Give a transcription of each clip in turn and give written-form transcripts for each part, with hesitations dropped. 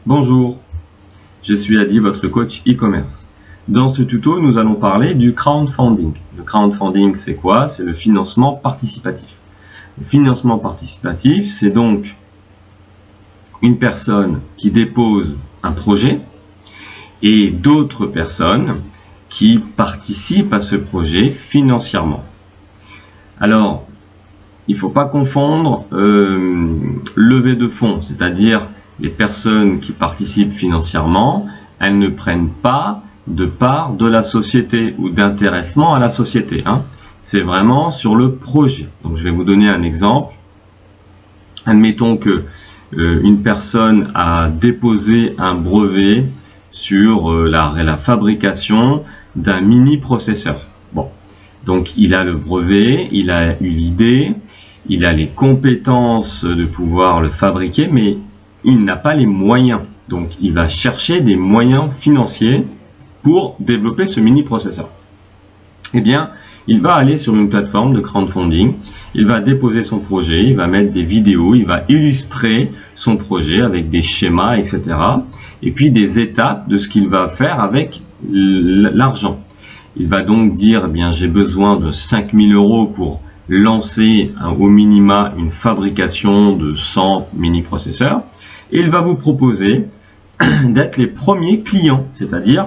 Bonjour, je suis Adi, votre coach e-commerce. Dans ce tuto, nous allons parler du crowdfunding. Le crowdfunding, c'est quoi? C'est le financement participatif. Le financement participatif, c'est donc une personne qui dépose un projet et d'autres personnes qui participent à ce projet financièrement. Alors, il ne faut pas confondre levée de fonds, c'est-à-dire les personnes qui participent financièrement, elles ne prennent pas de part de la société ou d'intéressement à la société. C'est vraiment sur le projet. Donc, je vais vous donner un exemple. Admettons que une personne a déposé un brevet sur la fabrication d'un mini-processeur. Bon, donc il a le brevet, il a eu l'idée, il a les compétences de pouvoir le fabriquer, mais il n'a pas les moyens. Donc, il va chercher des moyens financiers pour développer ce mini-processeur. Eh bien, il va aller sur une plateforme de crowdfunding, il va déposer son projet, il va mettre des vidéos, il va illustrer son projet avec des schémas, etc. Et puis des étapes de ce qu'il va faire avec l'argent. Il va donc dire, eh bien, j'ai besoin de 5000 € pour lancer au minima une fabrication de 100 mini-processeurs. Et il va vous proposer d'être les premiers clients, c'est-à-dire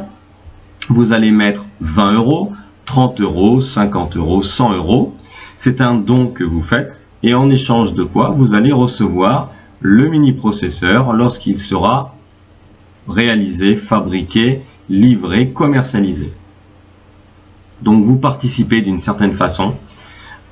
vous allez mettre 20 €, 30 €, 50 €, 100 €. C'est un don que vous faites et en échange de quoi vous allez recevoir le mini-processeur lorsqu'il sera réalisé, fabriqué, livré, commercialisé. Donc vous participez d'une certaine façon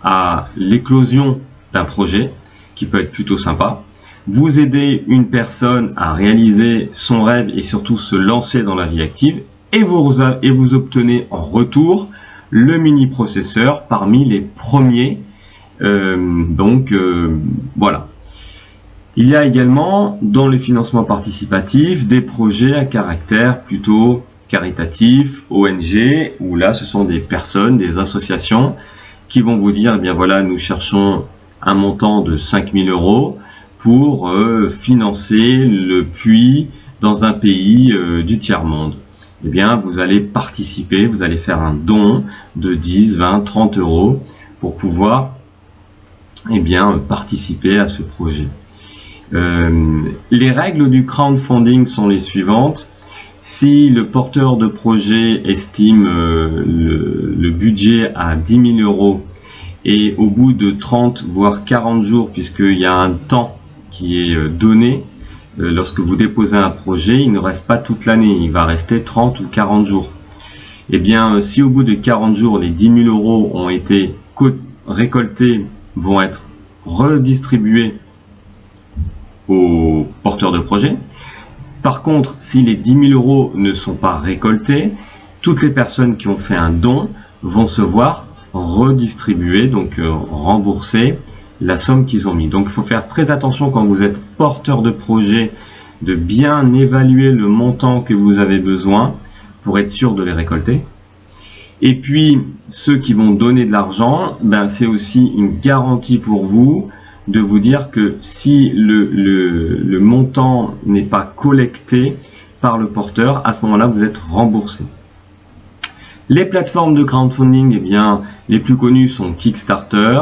à l'éclosion d'un projet qui peut être plutôt sympa. Vous aidez une personne à réaliser son rêve et surtout se lancer dans la vie active et vous obtenez en retour le mini-processeur parmi les premiers. Voilà. Il y a également dans le financement participatif des projets à caractère plutôt caritatif, ONG, où là ce sont des personnes, des associations qui vont vous dire, eh bien voilà, nous cherchons un montant de 5000 € pour financer le puits dans un pays du tiers-monde. Eh bien, vous allez participer, vous allez faire un don de 10, 20, 30 € pour pouvoir participer à ce projet. Les règles du crowdfunding sont les suivantes. Si le porteur de projet estime le budget à 10 000 € et au bout de 30 voire 40 jours, puisqu'il y a un temps qui est donné, lorsque vous déposez un projet, il ne reste pas toute l'année, il va rester 30 ou 40 jours. Eh bien, si au bout de 40 jours, les 10 000 € ont été récoltés, vont être redistribués aux porteurs de projet. Par contre, si les 10 000 € ne sont pas récoltés, toutes les personnes qui ont fait un don vont se voir redistribuer, donc rembourser la somme qu'ils ont mis. Donc il faut faire très attention quand vous êtes porteur de projet de bien évaluer le montant que vous avez besoin pour être sûr de les récolter. Et puis ceux qui vont donner de l'argent, c'est aussi une garantie pour vous de vous dire que si le montant n'est pas collecté par le porteur, à ce moment-là vous êtes remboursé. Les plateformes de crowdfunding, les plus connues sont Kickstarter,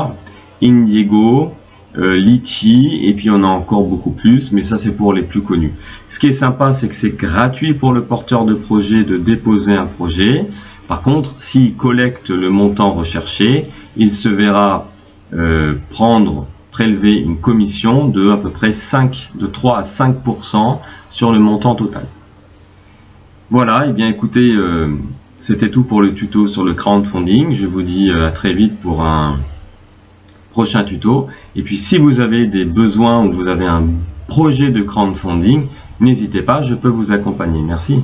Indiegogo, Litchi, et puis on a encore beaucoup plus, mais ça c'est pour les plus connus. Ce qui est sympa, c'est que c'est gratuit pour le porteur de projet de déposer un projet. Par contre, s'il collecte le montant recherché, il se verra prélever une commission de à peu près 3 à 5% sur le montant total. Voilà, écoutez, c'était tout pour le tuto sur le crowdfunding. Je vous dis à très vite pour un prochain tuto. Et puis si vous avez des besoins ou vous avez un projet de crowdfunding, n'hésitez pas, je peux vous accompagner. Merci.